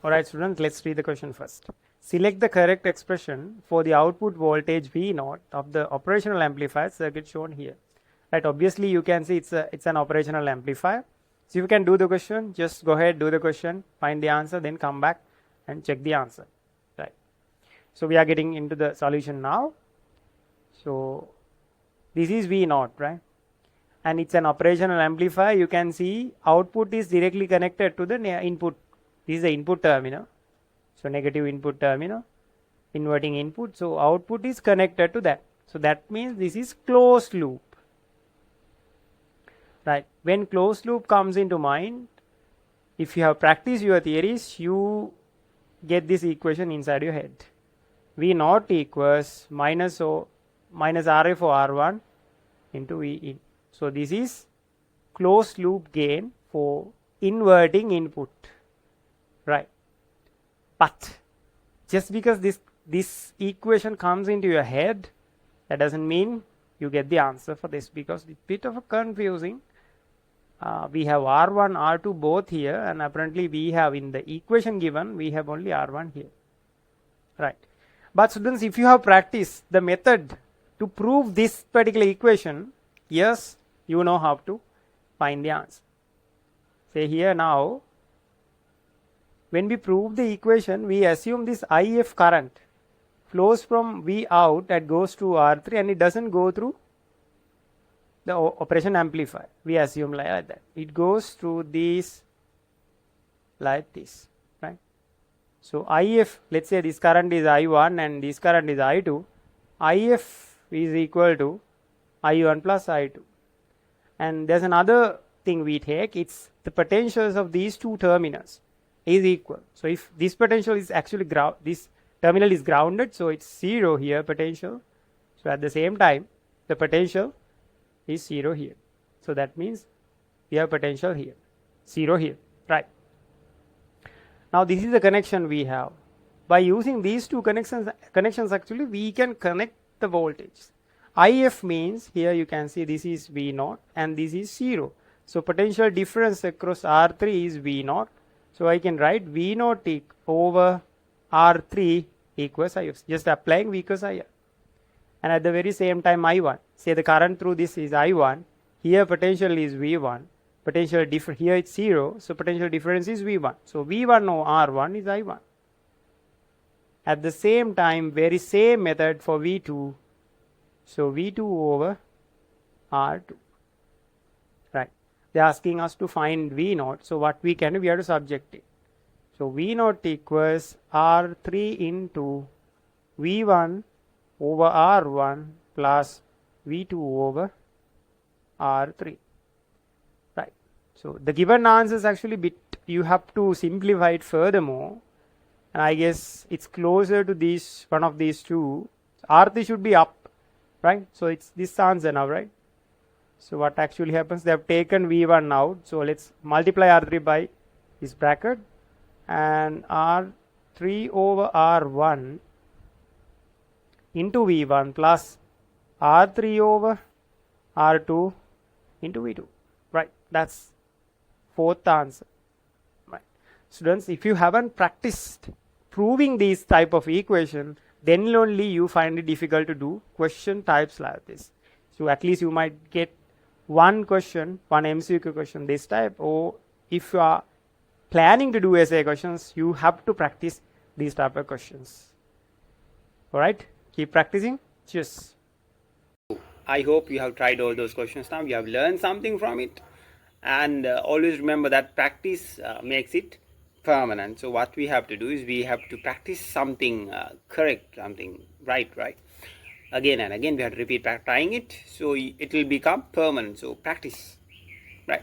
Alright students, let's read the question first. Select the correct expression for the output voltage V0 of the operational amplifier circuit shown here. Right, obviously you can see it's an operational amplifier. So if you can do the question, just go ahead, do the question, find the answer, then come back and check the answer. Right. So we are getting into the solution now. So this is V0, right? And it's an operational amplifier. You can see output is directly connected to the input. This is the input terminal. So negative input terminal, inverting input. So output is connected to that. So that means this is closed loop. Right. When closed loop comes into mind, if you have practiced your theories, you get this equation inside your head. V0 equals minus RF or R1 into V in. So this is closed loop gain for inverting input. Right. But just because this equation comes into your head, that doesn't mean you get the answer for this, because it's a bit of a confusing. We have R1, R2 both here, and apparently we have in the equation given, we have only R1 here. Right. But students, if you have practiced the method to prove this particular equation, yes, you know how to find the answer. Say here now, when we prove the equation, we assume this IF current flows from V out that goes to R3 and it doesn't go through the operation amplifier. We assume like that. It goes through this like this, right? So IF, let's say this current is I1 and this current is I2. IF is equal to I1 plus I2. And there's another thing we take, it's the potentials of these two terminals is equal. So if this potential is actually this terminal is grounded, so it's 0 here potential. So at the same time, the potential is 0 here. So that means we have potential here, 0 here, right? Now this is the connection we have. By using these two connections actually we can connect the voltage. IF means here you can see this is V0 and this is 0. So potential difference across R3 is V0. So I can write V0 over R3 equals IF. Just applying V equals IR. And at the very same time I1. Say the current through this is I1. Here potential is V1. Potential difference here it's 0. So potential difference is V1. So V1 over R1 is I1. At the same time, very same method for V2. So V2 over R2. Right. They are asking us to find V0. So what we can do, we have to subject it. So V0 equals R3 into V1 over R1 plus V2 over R3. Right. So the given answer is actually you have to simplify it furthermore. And I guess it's closer to this, one of these two. R3 should be up. Right. So it's this answer now, right? So what actually happens, they have taken V1 out. So let's multiply R3 by this bracket and R3 over R1 into V1 plus R3 over R2 into V2. Right. That's fourth answer. Right. Students, if you haven't practiced proving these type of equation, then only you find it difficult to do question types like this. So at least you might get one question, one MCQ question this type, or if you are planning to do essay questions, you have to practice these type of questions. Alright, keep practicing. Cheers. I hope you have tried all those questions now. You have learned something from it. And always remember that practice makes it permanent. So what we have to do is we have to practice something correct, something right. Again and again we have to repeat trying it, so it will become permanent. So practice, right?